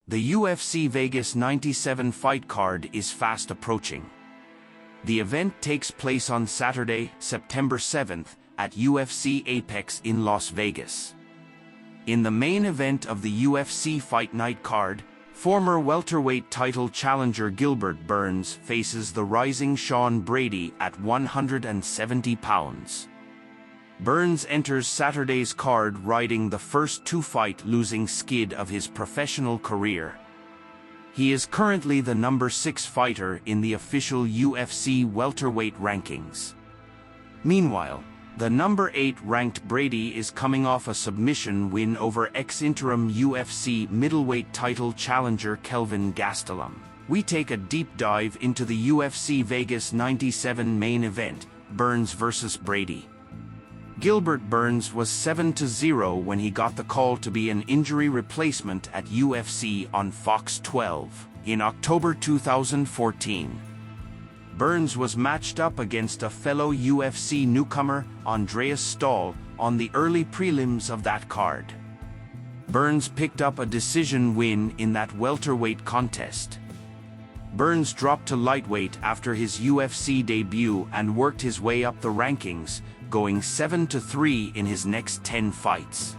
The UFC Vegas 97 fight card is fast approaching. The event takes place on Saturday, September 7th, at UFC Apex in Las Vegas. In the main event of the UFC Fight Night card, former welterweight title challenger Gilbert Burns faces the rising Sean Brady at 170 pounds. Burns enters Saturday's card riding the first two-fight losing skid of his professional career. He is currently the number 6 fighter in the official UFC welterweight rankings. Meanwhile, the number 8 ranked Brady is coming off a submission win over ex-interim UFC middleweight title challenger Kelvin Gastelum. We take a deep dive into the UFC Vegas 97 main event, Burns vs. Brady. Gilbert Burns was 7-0 when he got the call to be an injury replacement at UFC on Fox 12 in October 2014. Burns was matched up against a fellow UFC newcomer, Andreas Stahl, on the early prelims of that card. Burns picked up a decision win in that welterweight contest. Burns dropped to lightweight after his UFC debut and worked his way up the rankings, going 7-3 in his next 10 fights.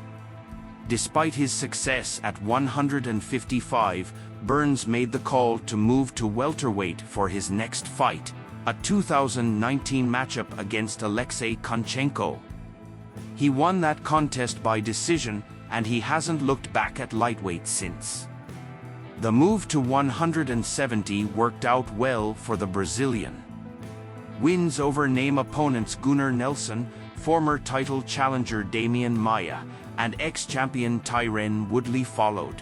Despite his success at 155, Burns made the call to move to welterweight for his next fight, a 2019 matchup against Alexei Konchenko. He won that contest by decision, and he hasn't looked back at lightweight since. The move to 170 worked out well for the Brazilian. Wins over name opponents Gunnar Nelson, former title challenger Damian Maia, and ex-champion Tyron Woodley followed.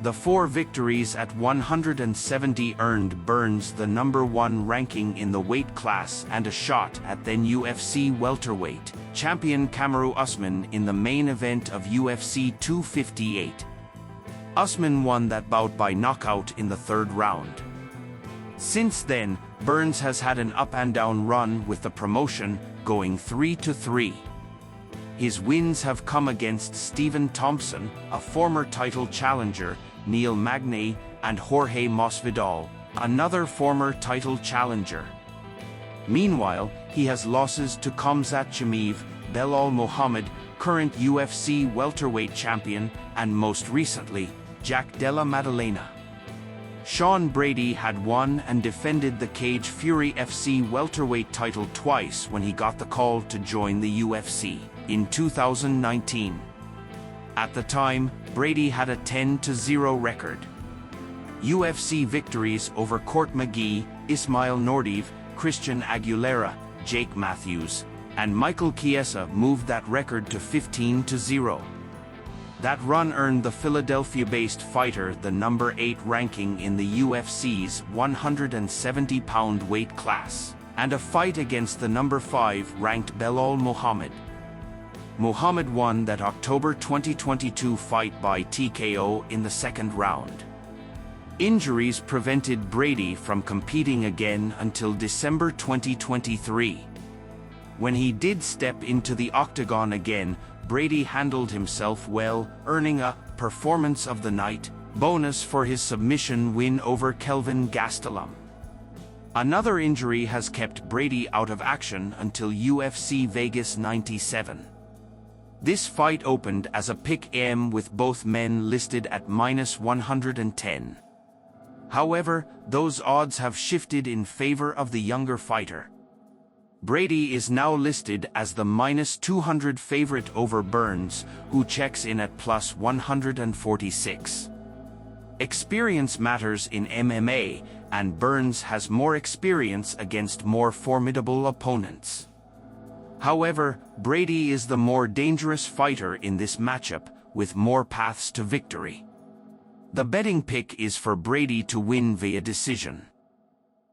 The 4 victories at 170 earned Burns the number 1 ranking in the weight class and a shot at then UFC welterweight champion Kamaru Usman in the main event of UFC 258. Usman won that bout by knockout in the 3rd round. Since then, Burns has had an up-and-down run with the promotion, going 3-3. His wins have come against Stephen Thompson, a former title challenger, Neil Magny, and Jorge Masvidal, another former title challenger. Meanwhile, he has losses to Khamzat Chimaev, Belal Muhammad, current UFC welterweight champion, and most recently, Jack Della Maddalena. Sean Brady had won and defended the Cage Fury FC welterweight title twice when he got the call to join the UFC in 2019. At the time, Brady had a 10-0 record. UFC victories over Court McGee, Ismail Nordeev, Christian Aguilera, Jake Matthews, and Michael Chiesa moved that record to 15-0. That run earned the Philadelphia-based fighter the number 8 ranking in the UFC's 170-pound weight class, and a fight against the number 5 ranked Belal Muhammad. Muhammad won that October 2022 fight by TKO in the 2nd round. Injuries prevented Brady from competing again until December 2023. When he did step into the octagon again, Brady handled himself well, earning a Performance of the Night bonus for his submission win over Kelvin Gastelum. Another injury has kept Brady out of action until UFC Vegas 97. This fight opened as a pick-em with both men listed at -110. However, those odds have shifted in favor of the younger fighter. Brady is now listed as the -200 favorite over Burns, who checks in at +146. Experience matters in MMA, and Burns has more experience against more formidable opponents. However, Brady is the more dangerous fighter in this matchup, with more paths to victory. The betting pick is for Brady to win via decision.